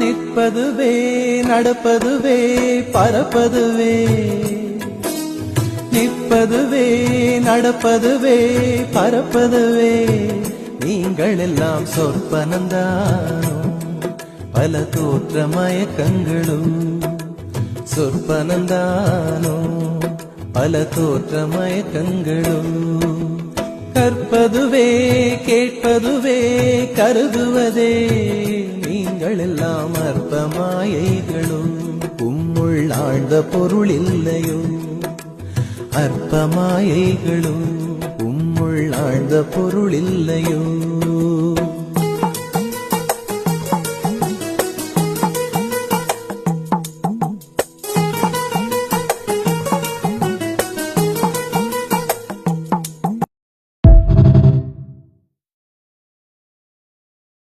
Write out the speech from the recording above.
நிற்பதுவே நடப்பதுவே பறப்பதுவே, நிற்பதுவே நடப்பதுவே பறப்பதுவே, நீங்கள் எல்லாம் சொற்பனந்தானோ பல தோற்ற மயக்கங்களும், சொற்பனந்தானோ பல தோற்ற மயக்கங்களும். கற்பதுவே கேட்பதுவே கருதுவதே, நீங்கள் எல்லாம் அற்ப மாயைகளும். உம்முள் ஆழ்ந்த பொருள் இல்லையோ அற்ப மாயைகளும், உம்முள் ஆழ்ந்த பொருள் இல்லையோ.